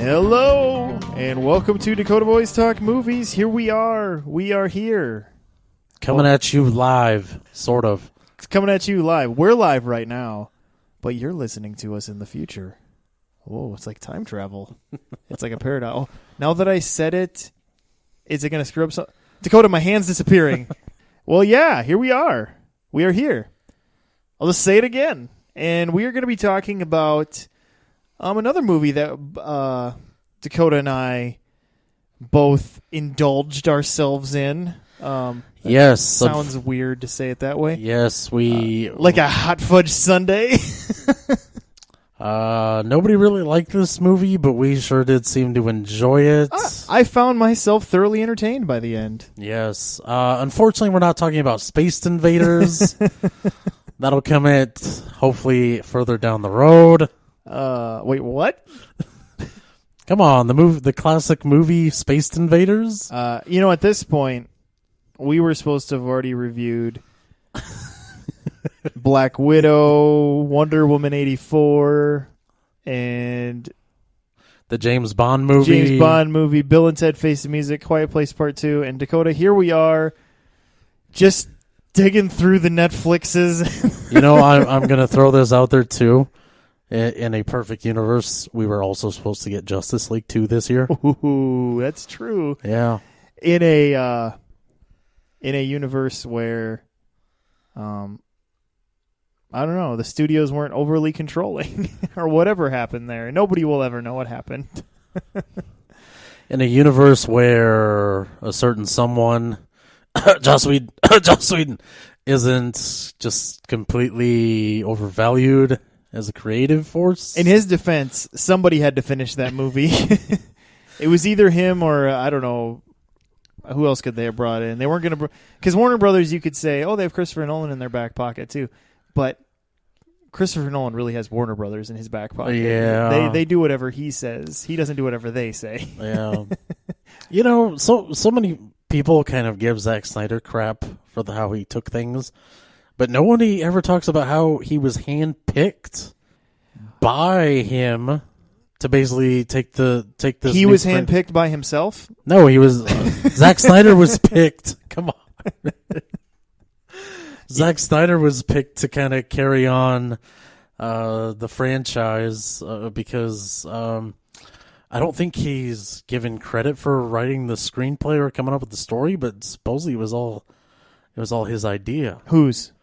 Hello, and welcome to Dakota Boys Talk Movies. Here we are. We are here. Coming at you live, sort of. It's coming at you live. We're live right now, but you're listening to us in the future. Whoa, it's like time travel. It's like a paradox. Oh, now that I said it, is it going to screw up something? Dakota, my hand's disappearing. Well, yeah, here we are. We are here. I'll just say it again. And we are going to be talking about another movie that Dakota and I both indulged ourselves in. Yes. Sounds weird to say it that way. Yes, we... like a hot fudge sundae. Nobody really liked this movie, but we sure did seem to enjoy it. I found myself thoroughly entertained by the end. Yes. Unfortunately, we're not talking about Space Invaders. That'll come at, hopefully, further down the road. Wait, what? Come on, the classic movie Space Invaders? At this point, we were supposed to have already reviewed Black Widow, Wonder Woman 84, and the James Bond movie. Bill and Ted Face the Music, Quiet Place Part 2, and Dakota, here we are, just digging through the Netflixes. I'm going to throw this out there, too. In a perfect universe, we were also supposed to get Justice League 2 this year. Ooh, that's true. Yeah. In a universe where, I don't know, the studios weren't overly controlling or whatever happened there. Nobody will ever know what happened. In a universe where a certain someone, Joss Whedon, isn't just completely overvalued as a creative force. In his defense, somebody had to finish that movie. It was either him or, I don't know, who else could they have brought in? They weren't going to... Because Warner Brothers, you could say, oh, they have Christopher Nolan in their back pocket, too. But Christopher Nolan really has Warner Brothers in his back pocket. Yeah. They do whatever he says. He doesn't do whatever they say. Yeah. So many people kind of give Zack Snyder crap for how he took things. But nobody ever talks about how he was handpicked by him to basically take this. He was handpicked by himself? No, he was. Zack Snyder was picked. Come on. Zack Snyder was picked to kind of carry on the franchise because I don't think he's given credit for writing the screenplay or coming up with the story, but supposedly it was all his idea. Whose?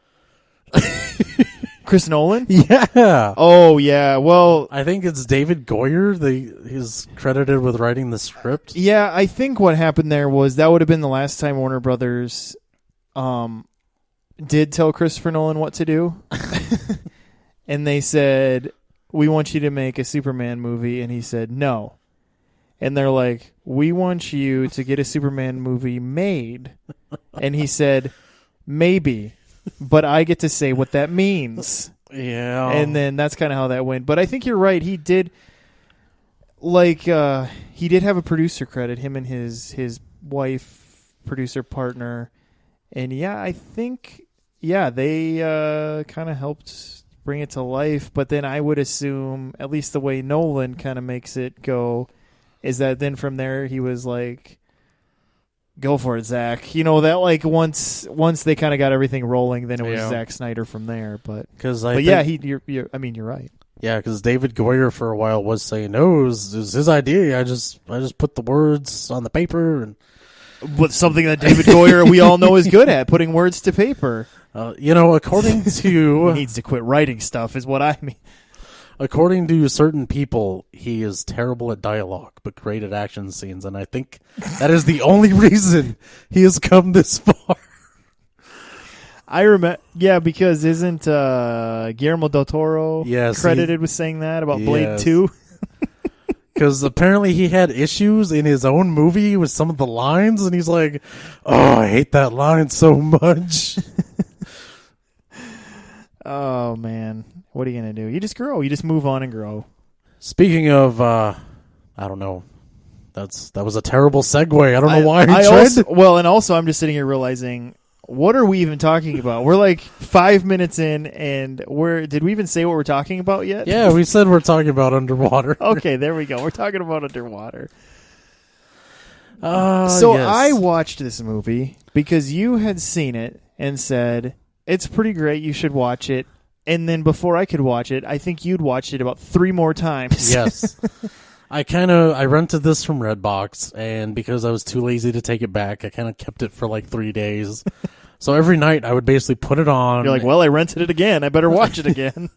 Chris Nolan? Yeah. Oh, yeah. Well, I think it's David Goyer. He's credited with writing the script. Yeah, I think what happened there was that would have been the last time Warner Brothers did tell Christopher Nolan what to do. And they said, we want you to make a Superman movie. And he said, no. And they're like, we want you to get a Superman movie made. And he said, maybe. But I get to say what that means. Yeah. And then that's kind of how that went. But I think you're right. He did he did have a producer credit, him and his wife, producer partner. And yeah, I think they kind of helped bring it to life. But then I would assume, at least the way Nolan kind of makes it go, is that then from there he was like, go for it, Zach. Once they kind of got everything rolling, then it was Zack Snyder from there. But you're right. Yeah, because David Goyer for a while was saying, no, it was his idea. I just put the words on the paper, and but something that David Goyer we all know is good at, putting words to paper. According to he needs to quit writing stuff, is what I mean. According to certain people, he is terrible at dialogue, but great at action scenes, and I think that is the only reason he has come this far. I remember, because isn't Guillermo del Toro credited with saying that about Blade 2? Because apparently he had issues in his own movie with some of the lines, and he's like, oh, I hate that line so much. Oh, man. What are you going to do? You just grow. You just move on and grow. Speaking of, I don't know. That was a terrible segue. I don't know why I tried. And also I'm just sitting here realizing What are we even talking about? We're like 5 minutes in, and did we even say what we're talking about yet? Yeah, we said we're talking about underwater. Okay, there we go. We're talking about underwater. Yes. I watched this movie because you had seen it and said, it's pretty great, you should watch it. And then before I could watch it, I think you'd watched it about 3 more times. Yes. I rented this from Redbox, and because I was too lazy to take it back, I kind of kept it for like 3 days. So every night I would basically put it on. You're like, well, I rented it again. I better watch it again.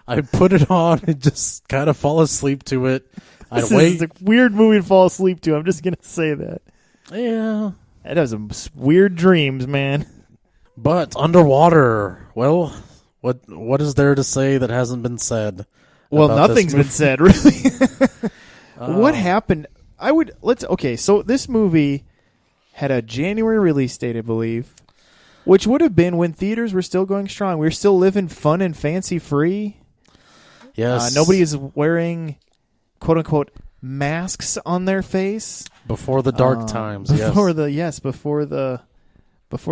I put it on and just kind of fall asleep to it. I'd wait. It's a weird movie to fall asleep to. I'm just going to say that. Yeah. It has some weird dreams, man. But underwater, well, what is there to say that hasn't been said? Well, nothing's been said, really. What happened? So this movie had a January release date, I believe, which would have been when theaters were still going strong. We were still living fun and fancy free. Yes. Nobody is wearing, quote unquote, masks on their face. Before the dark times, before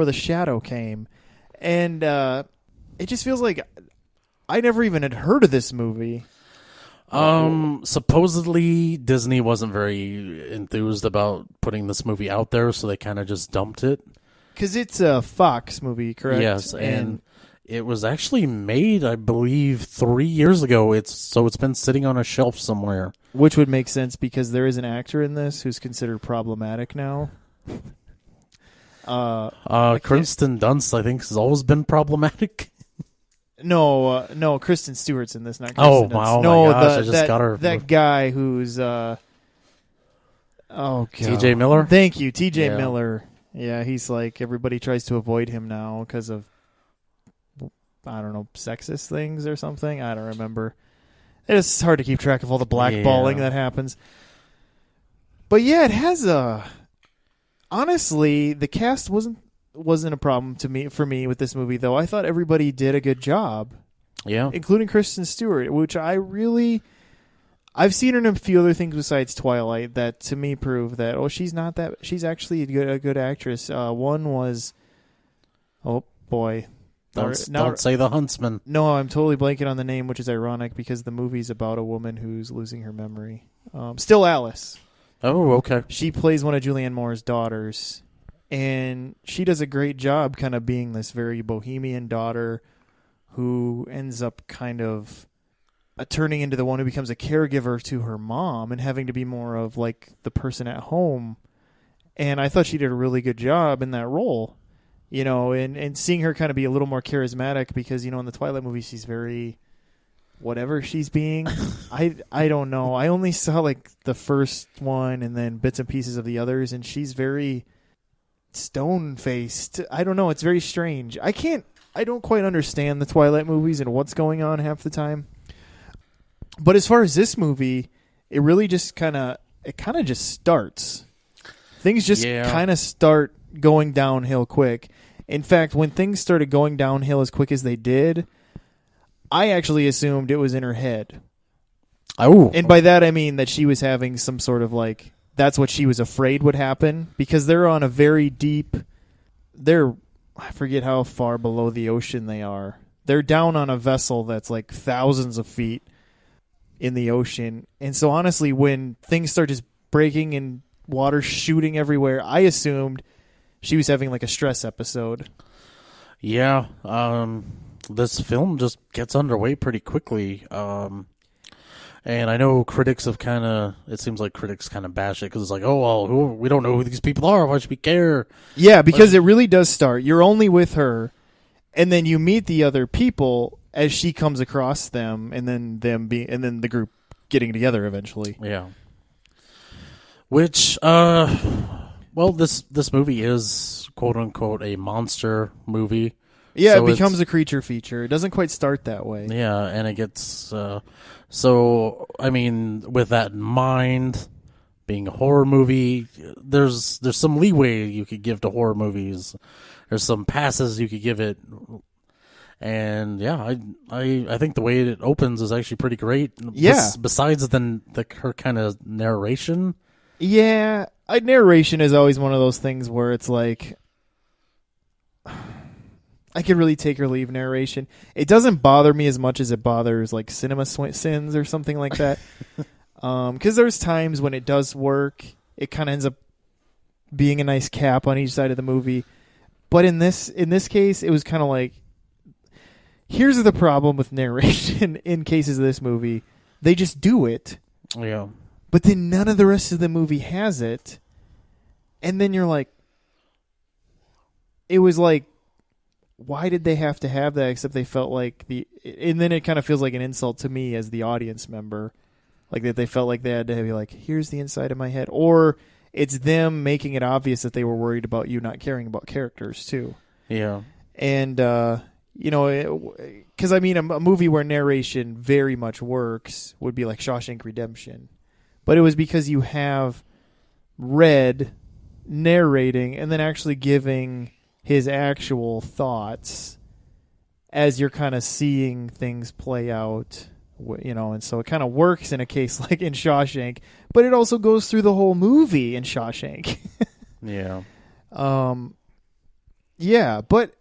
the shadow came. And it just feels like I never even had heard of this movie. Supposedly Disney wasn't very enthused about putting this movie out there, so they kind of just dumped it. Because it's a Fox movie, correct? Yes, and it was actually made, I believe, 3 years ago. It's been sitting on a shelf somewhere. Which would make sense because there is an actor in this who's considered problematic now. Kristen Dunst, I think, has always been problematic. No, Kristen Stewart's in this, not Kristen Dunst. Oh my gosh, I just got her. That guy who's... oh, God. T.J. Miller? Thank you, T.J. Miller. Yeah, he's like, everybody tries to avoid him now because of, I don't know, sexist things or something. I don't remember. It's hard to keep track of all the blackballing that happens. But yeah, it has a... Honestly, the cast wasn't a problem for me with this movie, though. I thought everybody did a good job. Yeah. Including Kristen Stewart, which I've seen her in a few other things besides Twilight that to me prove that she's actually a good actress. One was, oh boy. Don't say The Huntsman. No, I'm totally blanking on the name, which is ironic because the movie's about a woman who's losing her memory. Still Alice. Oh, okay. She plays one of Julianne Moore's daughters, and she does a great job kind of being this very bohemian daughter who ends up kind of turning into the one who becomes a caregiver to her mom and having to be more of like the person at home. And I thought she did a really good job in that role, and seeing her kind of be a little more charismatic because, in the Twilight movie, she's very... whatever she's being. I don't know. I only saw like the first one and then bits and pieces of the others, and she's very stone-faced. I don't know. It's very strange. I don't quite understand the Twilight movies and what's going on half the time. But as far as this movie, it really just kind of just starts. Things just kind of start going downhill quick. In fact, when things started going downhill as quick as they did, I actually assumed it was in her head. Oh. And by that I mean that she was having some sort of like, that's what she was afraid would happen, because they're on a very deep, I forget how far below the ocean they are. They're down on a vessel that's like thousands of feet in the ocean. And so honestly, when things start just breaking and water shooting everywhere, I assumed she was having like a stress episode. Yeah. This film just gets underway pretty quickly. And I know critics have it seems like critics kind of bash it because it's like, oh, well, we don't know who these people are. Why should we care? Yeah, because it really does start. You're only with her, and then you meet the other people as she comes across them, and then the group getting together eventually. Yeah. Which, well, this movie is quote unquote a monster movie. Yeah, so it becomes a creature feature. It doesn't quite start that way. Yeah, and it gets... so, I mean, with that in mind, being a horror movie, there's some leeway you could give to horror movies. There's some passes you could give it. And, yeah, I think the way it opens is actually pretty great. Yeah. Besides her kind of narration. Yeah, narration is always one of those things where it's like... I could really take or leave narration. It doesn't bother me as much as it bothers like cinema sins or something like that. Because there's times when it does work, it kind of ends up being a nice cap on each side of the movie. But in this case, it was kind of like, here's the problem with narration in cases of this movie. They just do it. Yeah. But then none of the rest of the movie has it. And then you're like, it was like, why did they have to have that except they felt like and then it kind of feels like an insult to me as the audience member. Like that they felt like they had to be like, here's the inside of my head. Or it's them making it obvious that they were worried about you not caring about characters too. Yeah. And, because I mean, a movie where narration very much works would be like Shawshank Redemption. But it was because you have Red narrating and then actually giving his actual thoughts as you're kind of seeing things play out. And so it kind of works in a case like in Shawshank, but it also goes through the whole movie in Shawshank. Yeah. Yeah, but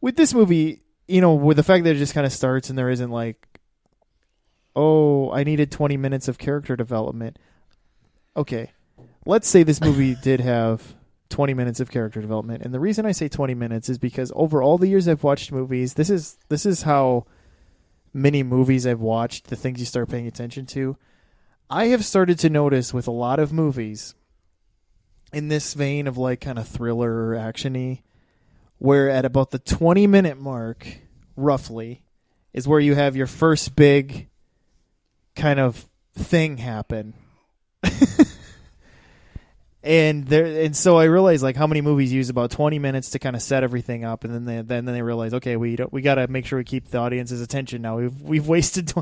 with this movie, with the fact that it just kind of starts and there isn't like, oh, I needed 20 minutes of character development. Okay, let's say this movie did have 20 minutes of character development, and the reason I say 20 minutes is because over all the years I've watched movies, this is how many movies I've watched, the things you start paying attention to. I have started to notice with a lot of movies in this vein of like kind of thriller or action-y, where at about the 20-minute mark, roughly, is where you have your first big kind of thing happen. And so I realized like how many movies use about 20 minutes to kind of set everything up, and then they realize, okay, we got to make sure we keep the audience's attention now. We've wasted.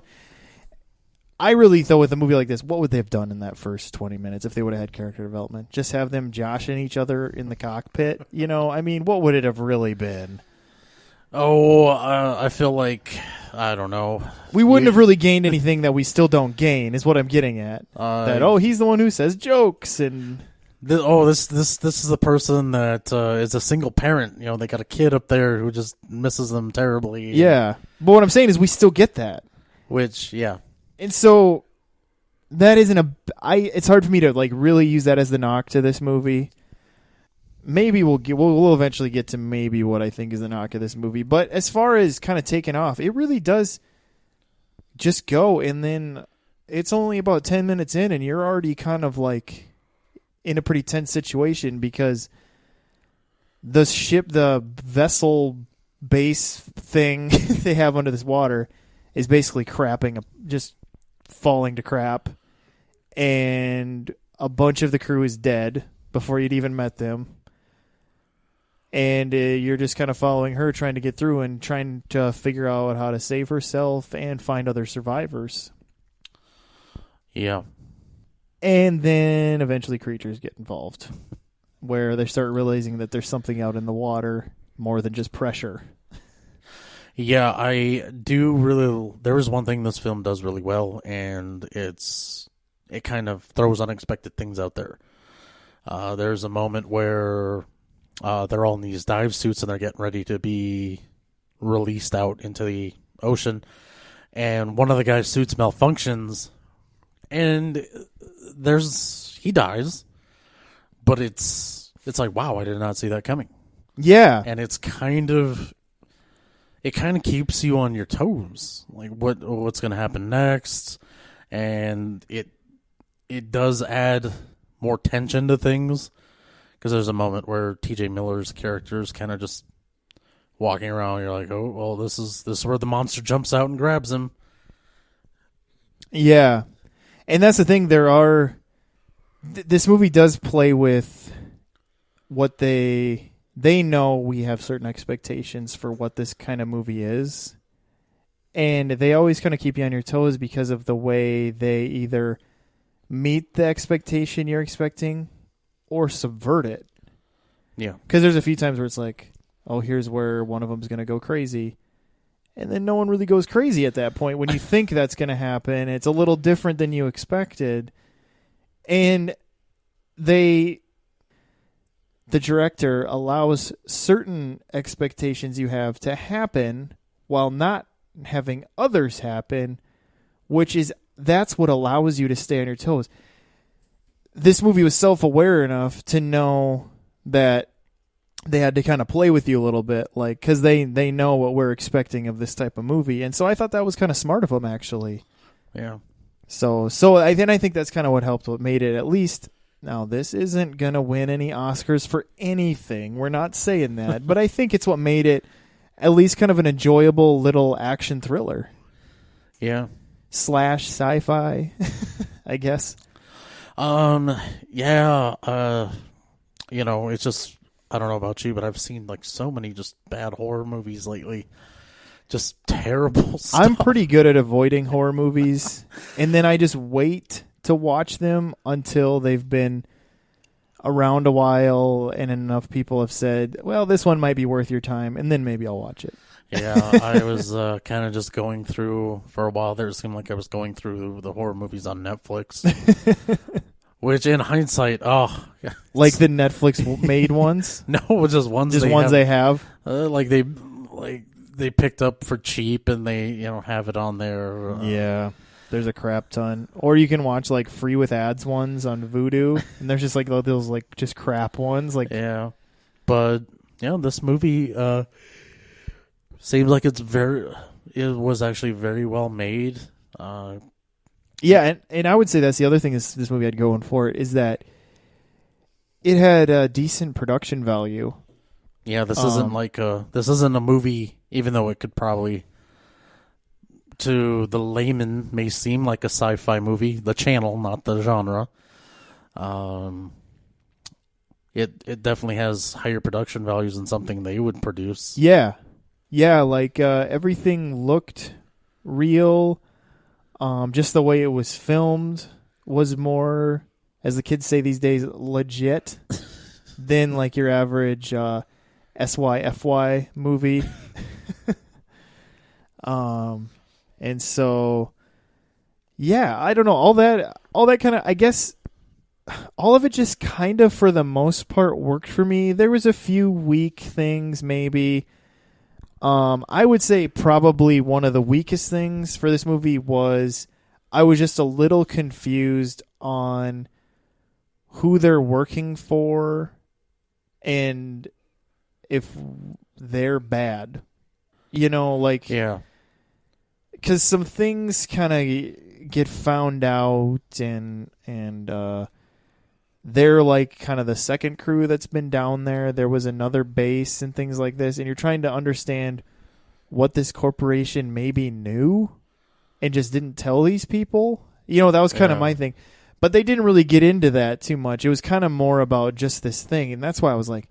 I really thought with a movie like this, what would they have done in that first 20 minutes if they would have had character development? Just have them joshing each other in the cockpit? I mean, what would it have really been? Oh, I feel like, I don't know. We wouldn't have really gained anything that we still don't gain, is what I'm getting at. He's the one who says jokes and. This is the person that is a single parent. They got a kid up there who just misses them terribly. Yeah, but what I'm saying is we still get that. Which, yeah. And so that isn't it's hard for me to like really use that as the knock to this movie. Maybe we'll eventually get to maybe what I think is the knock of this movie. But as far as kind of taking off, it really does just go, and then it's only about 10 minutes in, and you're already kind of like in a pretty tense situation because the vessel base thing they have under this water is basically just falling to crap, and a bunch of the crew is dead before you'd even met them, and you're just kind of following her trying to get through and trying to figure out how to save herself and find other survivors. Yeah. And then eventually creatures get involved, where they start realizing that there's something out in the water more than just pressure. Yeah, I do really. There is one thing this film does really well, and it kind of throws unexpected things out there. There's a moment where they're all in these dive suits and they're getting ready to be released out into the ocean, and one of the guy's suits malfunctions, and he dies, but it's like, wow, I did not see that coming. Yeah. And it kind of keeps you on your toes, like what's going to happen next, and it does add more tension to things, because there's a moment where T.J. Miller's character is kind of just walking around. You're like, oh, well, this is where the monster jumps out and grabs him. Yeah. And that's the thing. This movie does play with what they know. We have certain expectations for what this kind of movie is. And they always kind of keep you on your toes because of the way they either meet the expectation you're expecting or subvert it. Yeah. Because there's a few times where it's like, oh, here's where one of them's going to go crazy. And then no one really goes crazy at that point. When you think that's going to happen, it's a little different than you expected. And the director allows certain expectations you have to happen while not having others happen, that's what allows you to stay on your toes. This movie was self-aware enough to know that they had to kind of play with you a little bit, like, because they know what we're expecting of this type of movie. And so I thought that was kind of smart of them, actually. Yeah. So I think that's kind of what helped, what made it at least. Now, this isn't going to win any Oscars for anything. We're not saying that. But I think it's what made it at least kind of an enjoyable little action thriller. Yeah. / sci-fi, I guess. Yeah. It's just, I don't know about you, but I've seen like so many just bad horror movies lately. Just terrible stuff. I'm pretty good at avoiding horror movies, and then I just wait to watch them until they've been around a while and enough people have said, well, this one might be worth your time, and then maybe I'll watch it. Yeah, I was kind of just going through, for a while there, it seemed like I was going through the horror movies on Netflix. Which, in hindsight, like the Netflix made ones? No, just ones they have. They picked up for cheap and they have it on there. Yeah, there's a crap ton. Or you can watch like free with ads ones on Vudu, and there's just like those like just crap ones. Like but this movie seems like it was actually very well made. Yeah, and I would say that's the other thing this movie had going for it, is that it had a decent production value. Yeah, this isn't a movie, even though it could probably, to the layman, may seem like a sci-fi movie. The channel, not the genre. It definitely has higher production values than something they would produce. Yeah, like everything looked real. Just the way it was filmed was more, as the kids say these days, legit than like your average SYFY movie. And so, yeah, I don't know, all that kind of, I guess, all of it just kind of, for the most part, worked for me. There was a few weak things, maybe. I would say probably one of the weakest things for this movie was I was just a little confused on who they're working for and if they're bad. Yeah. Because some things kind of get found out and they're like kind of the second crew that's been down there. There was another base and things like this, and you're trying to understand what this corporation maybe knew and just didn't tell these people. That was kind of my thing. But they didn't really get into that too much. It was kind of more about just this thing, and that's why I was like,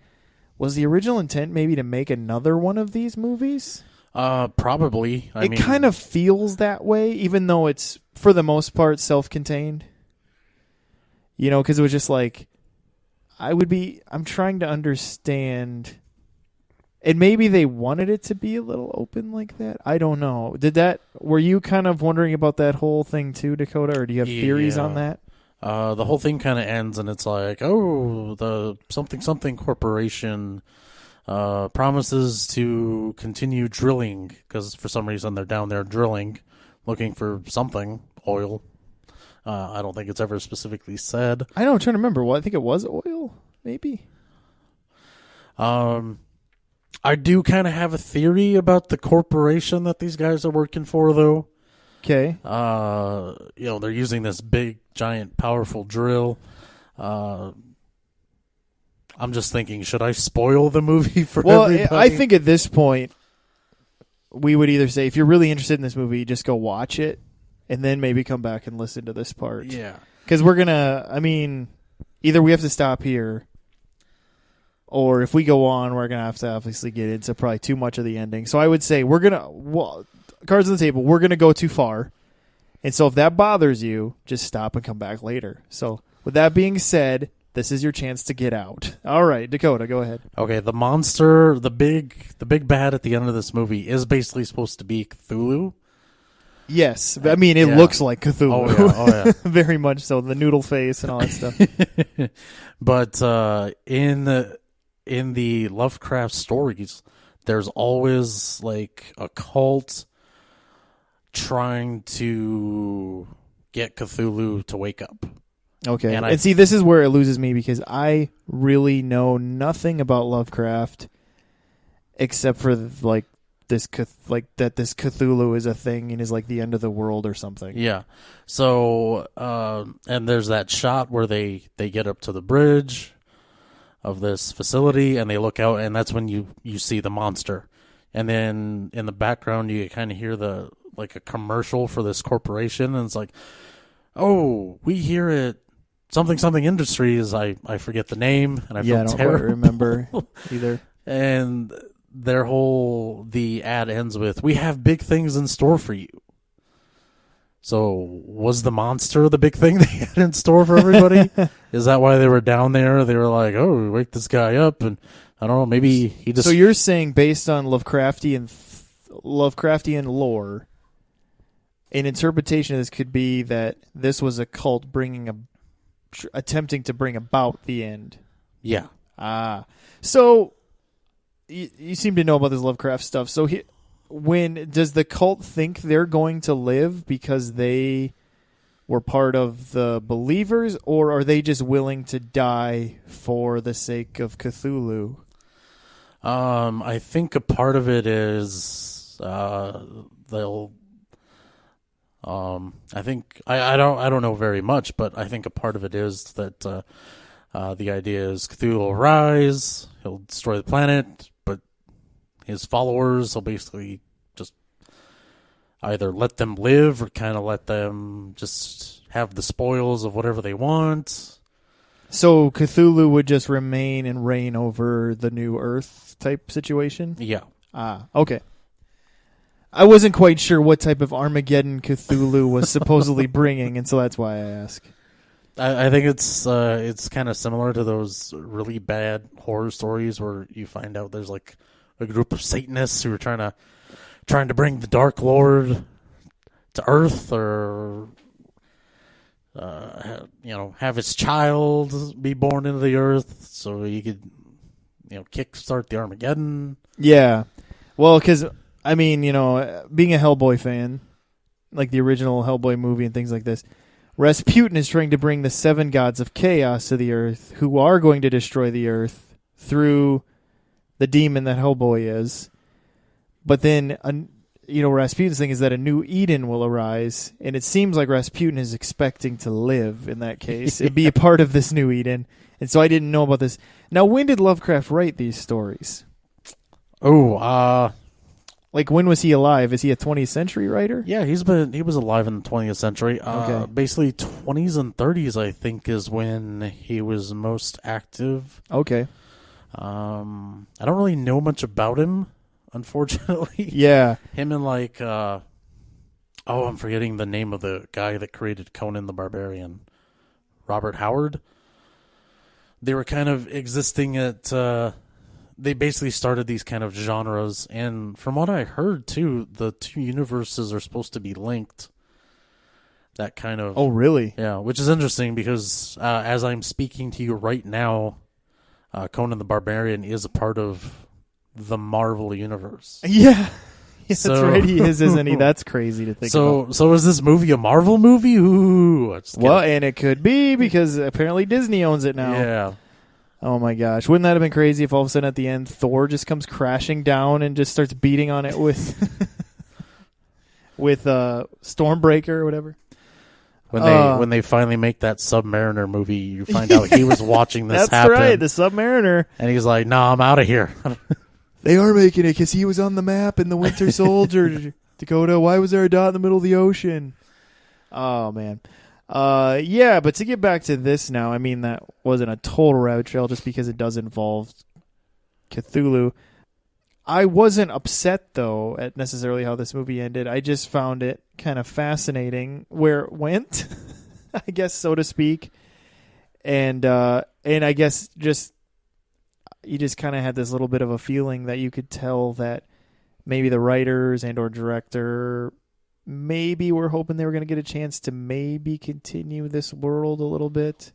was the original intent maybe to make another one of these movies? Probably. I mean, kind of feels that way, even though it's, for the most part, self-contained. Because it was just like, I'm trying to understand, and maybe they wanted it to be a little open like that. I don't know. Were you kind of wondering about that whole thing too, Dakota, or do you have theories on that? The whole thing kind of ends and it's like, the something corporation promises to continue drilling, because for some reason they're down there drilling, looking for something, oil. I don't think it's ever specifically said. I don't, I'm trying to remember. Well, I think it was oil, maybe. I do kind of have a theory about the corporation that these guys are working for, though. Okay. They're using this big, giant, powerful drill. I'm just thinking, should I spoil the movie for everybody? Well, I think at this point, we would either say, if you're really interested in this movie, just go watch it. And then maybe come back and listen to this part. Yeah. Because we're going to, either we have to stop here, or if we go on, we're going to have to obviously get into probably too much of the ending. So I would say cards on the table, we're going to go too far. And so if that bothers you, just stop and come back later. So with that being said, this is your chance to get out. All right, Dakota, go ahead. Okay, the monster, the big bad at the end of this movie is basically supposed to be Cthulhu. Yes. It looks like Cthulhu. Oh, yeah. Very much so. The noodle face and all that stuff. But in in the Lovecraft stories, there's always like a cult trying to get Cthulhu to wake up. Okay. And see, this is where it loses me because I really know nothing about Lovecraft except for like this Cthulhu is a thing and is like the end of the world or something. Yeah. So and there's that shot where they get up to the bridge of this facility and they look out, and that's when you see the monster. And then in the background you kind of hear the like a commercial for this corporation, and it's like, oh, we hear it something industries. I forget the name, and I don't quite remember either. And the ad ends with, "We have big things in store for you." So was the monster the big thing they had in store for everybody? Is that why they were down there? They were like, "Oh, wake this guy up," and I don't know, maybe he just. So you're saying based on Lovecraftian lore, an interpretation of this could be that this was a cult attempting to bring about the end. Yeah. So you seem to know about this Lovecraft stuff. So when does the cult think they're going to live because they were part of the believers, or are they just willing to die for the sake of Cthulhu? I think a part of it is they'll. I think I don't know very much, but I think a part of it is that the idea is Cthulhu will rise, he'll destroy the planet, but his followers will basically just either let them live or kind of let them just have the spoils of whatever they want. So Cthulhu would just remain and reign over the new Earth type situation? Yeah. Okay. I wasn't quite sure what type of Armageddon Cthulhu was supposedly bringing, and so that's why I ask. I think it's kind of similar to those really bad horror stories where you find out there's like a group of Satanists who are trying to bring the Dark Lord to Earth, or have his child be born into the Earth so he could kickstart the Armageddon. Yeah, well, because I mean, being a Hellboy fan, like the original Hellboy movie and things like this, Rasputin is trying to bring the 7 gods of chaos to the Earth, who are going to destroy the Earth through the demon that Hellboy is. But then, Rasputin's thing is that a new Eden will arise, and it seems like Rasputin is expecting to live in that case and be a part of this new Eden. And so I didn't know about this. Now, when did Lovecraft write these stories? Like, when was he alive? Is he a 20th century writer? Yeah, he was alive in the 20th century. Okay. Basically 20s and 30s, I think, is when he was most active. Okay. I don't really know much about him, unfortunately. Yeah. Him and I'm forgetting the name of the guy that created Conan the Barbarian. Robert Howard. They were kind of existing at... they basically started these kind of genres, and from what I heard too, the two universes are supposed to be linked. That kind of... Oh, really? Yeah, which is interesting because as I'm speaking to you right now, Conan the Barbarian is a part of the Marvel universe. Yeah. That's right, he is, isn't he? That's crazy to think about. So is this movie a Marvel movie? Ooh. And it could be, because apparently Disney owns it now. Yeah. Oh my gosh. Wouldn't that have been crazy if all of a sudden at the end Thor just comes crashing down and just starts beating on it with Stormbreaker or whatever? When they finally make that Submariner movie, you find out he was watching this happen. That's right, the Submariner. And he's like, "Nah, I'm out of here." They are making it because he was on the map in the Winter Soldier. Dakota, why was there a dot in the middle of the ocean? Oh, man. Yeah, but to get back to this now, I mean, that wasn't a total rabbit trail just because it does involve Cthulhu. I wasn't upset, though, at necessarily how this movie ended. I just found it kind of fascinating where it went, I guess, so to speak. And I guess you just kind of had this little bit of a feeling that you could tell that maybe the writers and or director maybe were hoping they were going to get a chance to maybe continue this world a little bit.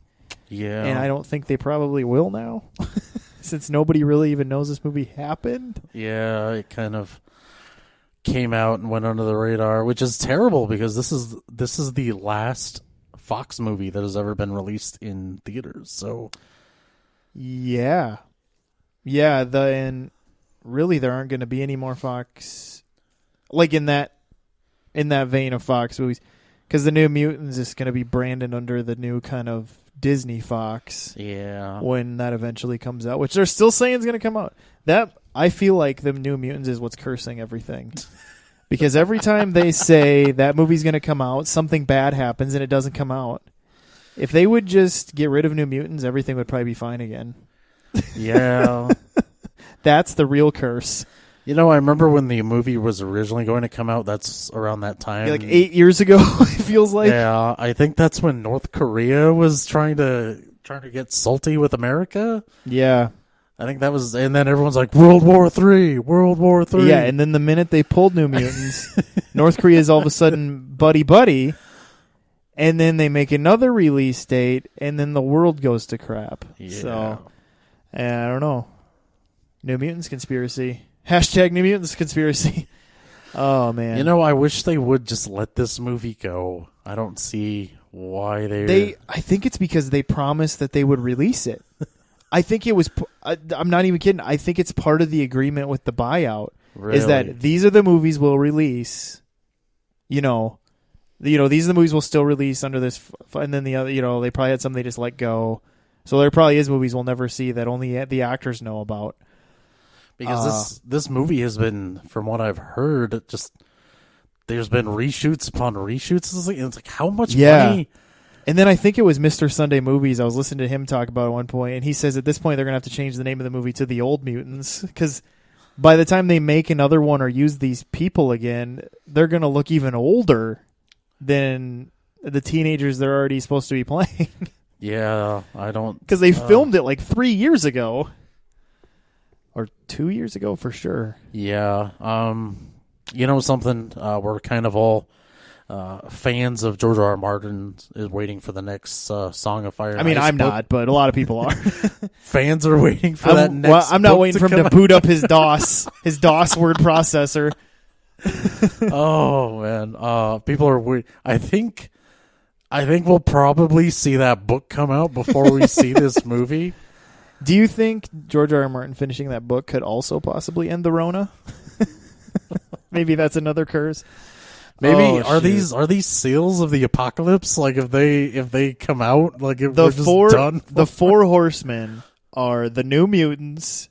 Yeah. And I don't think they probably will now. since nobody really even knows this movie happened. Yeah, it kind of came out and went under the radar, which is terrible because this is the last Fox movie that has ever been released in theaters. So yeah, and really there aren't going to be any more Fox, like in that vein of Fox movies, because the New Mutants is going to be branded under the new kind of Disney Fox. Yeah, when that eventually comes out, which they're still saying is going to come out. That I feel like the New Mutants is what's cursing everything. Because every time they say that movie's going to come out, something bad happens and it doesn't come out. If they would just get rid of New Mutants, everything would probably be fine again. Yeah. That's the real curse. You know, I remember when the movie was originally going to come out. That's around that time. Like 8 years ago, it feels like. Yeah, I think that's when North Korea was trying to get salty with America. Yeah. I think that was, and then everyone's like, World War III. Yeah, and then the minute they pulled New Mutants, North Korea is all of a sudden buddy, and then they make another release date, and then the world goes to crap. Yeah. So, I don't know. New Mutants conspiracy. Hashtag New Mutants conspiracy. Oh, man. You know, I wish they would just let this movie go. I don't see why I think it's because they promised that they would release it. I think it was. I'm not even kidding. I think it's part of the agreement with the buyout. Really? Is that these are the movies we'll release. These are the movies we'll still release under this, and then the other. They probably had some they just let go. So there probably is movies we'll never see that only the actors know about. Because this movie has been, from what I've heard, just there's been reshoots upon reshoots. It's like how much money. And then I think it was Mr. Sunday Movies. I was listening to him talk about it at one point, and he says at this point they're going to have to change the name of the movie to The Old Mutants, because by the time they make another one or use these people again, they're going to look even older than the teenagers they're already supposed to be playing. Yeah, I don't... Because they filmed it like 3 years ago. Or 2 years ago, for sure. Yeah. You know something? We're kind of all... fans of George R. R. Martin is waiting for the next Song of Fire. I mean, I'm book. not, but a lot of people are. Fans are waiting for that next. Well, I'm not book waiting for him to boot up his DOS, word processor. Oh man, people are. I think we'll probably see that book come out before we see this movie. Do you think George R. R. Martin finishing that book could also possibly end the Rona? Maybe that's another curse. Maybe are these seals of the apocalypse? Like if they come out, like if we're just done. The four horsemen are the New Mutants,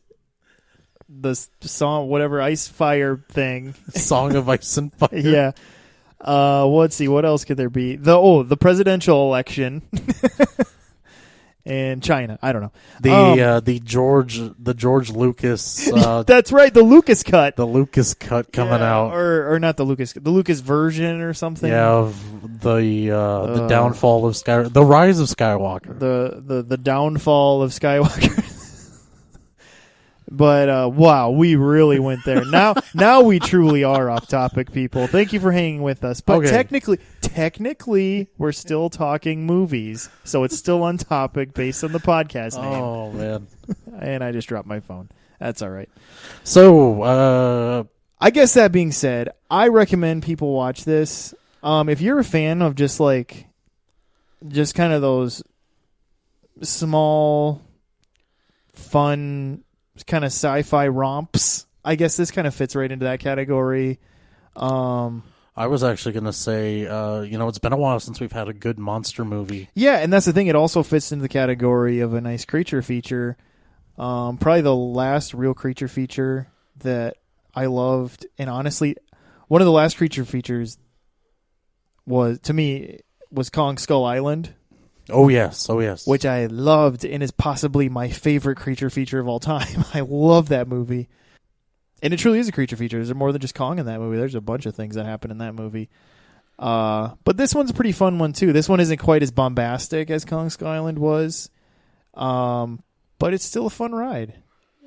the song whatever Ice Fire thing, Song of Ice and Fire. Yeah. Let's see, what else could there be? The presidential election. And China, I don't know. The George Lucas. That's right, the Lucas cut. The Lucas cut coming out, or not the Lucas version or something. Yeah, of the downfall of the rise of Skywalker. The downfall of Skywalker. But wow, we really went there. Now we truly are off topic, people. Thank you for hanging with us. But technically, we're still talking movies, so it's still on topic based on the podcast name. Oh man! And I just dropped my phone. That's all right. So, I guess that being said, I recommend people watch this. If you're a fan of just kind of those small, fun, kind of sci-fi romps, I guess this kind of fits right into that category. I was actually going to say, it's been a while since we've had a good monster movie. Yeah, and that's the thing. It also fits into the category of a nice creature feature. Probably the last real creature feature that I loved, and honestly, one of the last creature features was Kong Skull Island. Oh yes. Which I loved and is possibly my favorite creature feature of all time. I love that movie. And it truly is a creature feature. There's more than just Kong in that movie. There's a bunch of things that happen in that movie. But this one's a pretty fun one too. This one isn't quite as bombastic as Kong Skull Island was. But it's still a fun ride.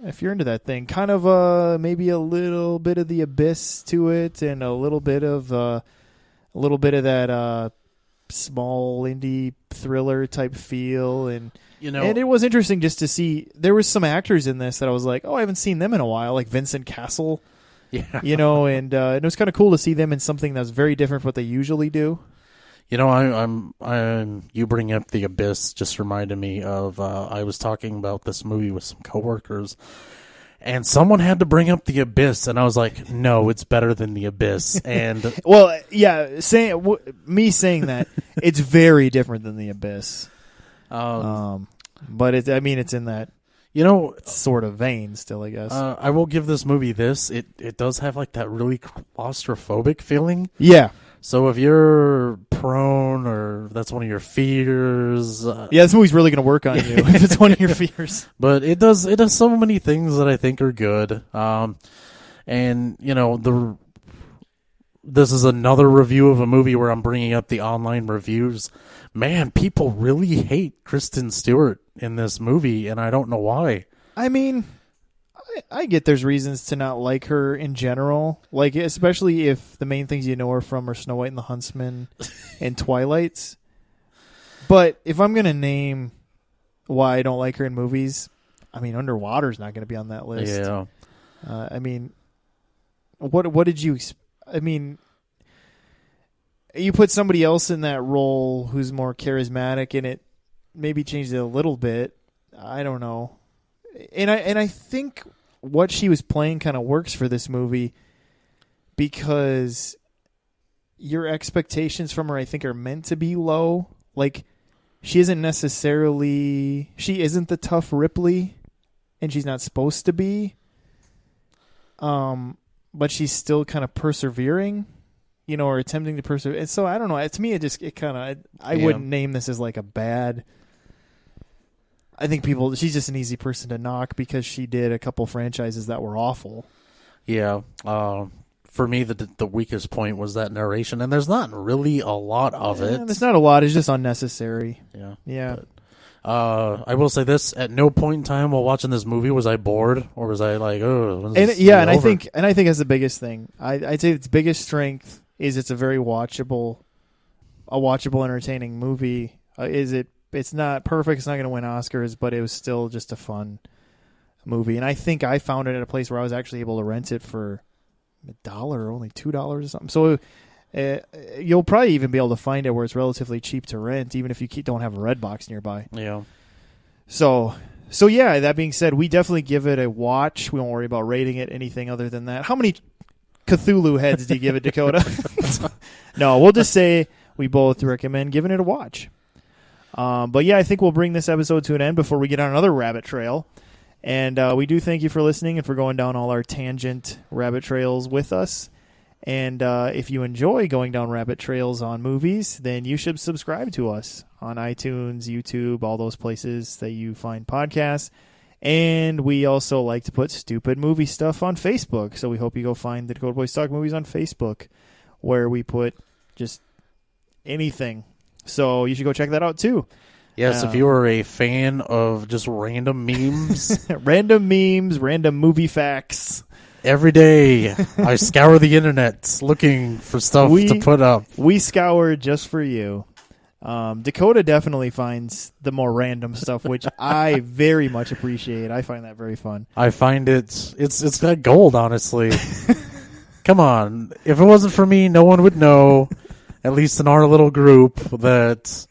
If you're into that thing. Kind of maybe a little bit of the abyss to it and a little bit of that small indie thriller type feel, and and it was interesting just to see there was some actors in this that I was like, oh, I haven't seen them in a while, like Vincent Castle. Yeah. And it was kind of cool to see them in something that's very different from what they usually do. I'm you bringing up The Abyss just reminded me of I was talking about this movie with some coworkers, and someone had to bring up The Abyss, and I was like, no, it's better than The Abyss. And well, yeah, me saying that it's very different than The Abyss. But it's in that sort of vein still, I guess. I will give this movie this. It does have like that really claustrophobic feeling. Yeah. So if you're prone or that's one of your fears, this movie's really going to work on you if it's one of your fears. But it does so many things that I think are good. And this is another review of a movie where I'm bringing up the online reviews. Man, people really hate Kristen Stewart in this movie, and I don't know why. I mean, I get there's reasons to not like her in general, like especially if the main things you know her from are Snow White and the Huntsman and Twilight's. But if I'm going to name why I don't like her in movies, I mean, Underwater's not going to be on that list. Yeah. I mean, what did you... I mean, you put somebody else in that role who's more charismatic, and it maybe changed it a little bit. I don't know. And I think what she was playing kind of works for this movie because your expectations from her, I think, are meant to be low. Like, she isn't the tough Ripley, and she's not supposed to be. But she's still kind of persevering, or attempting to persevere. And so I don't know. To me, I wouldn't name this as like a bad. I think she's just an easy person to knock because she did a couple franchises that were awful. Yeah. For me, the weakest point was that narration, and there's not really a lot of it. There's not a lot. It's just unnecessary. Yeah. Yeah. But, I will say this: at no point in time while watching this movie was I bored, or was I like, oh, I think that's the biggest thing. I'd say its biggest strength is it's a very watchable, entertaining movie. It's not perfect. It's not going to win Oscars, but it was still just a fun movie. And I think I found it at a place where I was actually able to rent it for $1 or only $2 or something. So you'll probably even be able to find it where it's relatively cheap to rent, even if you don't have a Redbox nearby. Yeah. So yeah, that being said, we definitely give it a watch. We won't worry about rating it, anything other than that. How many Cthulhu heads do you give it, Dakota? No, we'll just say we both recommend giving it a watch. But yeah, I think we'll bring this episode to an end before we get on another rabbit trail. And we do thank you for listening and for going down all our tangent rabbit trails with us. And if you enjoy going down rabbit trails on movies, then you should subscribe to us on iTunes, YouTube, all those places that you find podcasts. And we also like to put stupid movie stuff on Facebook. So we hope you go find the Dakota Boys Talk Movies on Facebook, where we put just anything. So you should go check that out too. Yes, if you are a fan of just random memes. Random memes, random movie facts. Every day I scour the internet looking for stuff to put up. We scour just for you. Dakota definitely finds the more random stuff, which I very much appreciate. I find that very fun. I find it's got gold, honestly. Come on. If it wasn't for me, no one would know, at least in our little group, that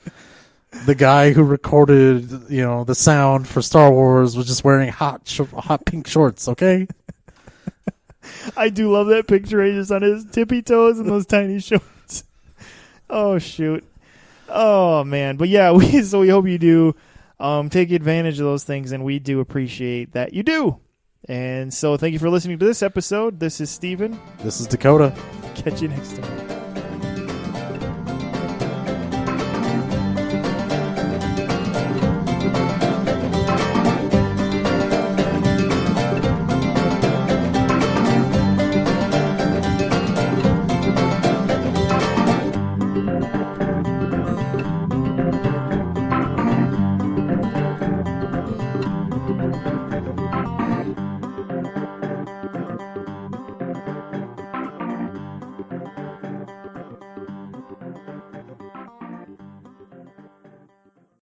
the guy who recorded, the sound for Star Wars was just wearing hot pink shorts, okay? I do love that picture. He's just on his tippy toes and those tiny shorts. Oh, shoot. Oh, man. But yeah, we hope you do take advantage of those things, and we do appreciate that you do. And so thank you for listening to this episode. This is Steven. This is Dakota. Catch you next time.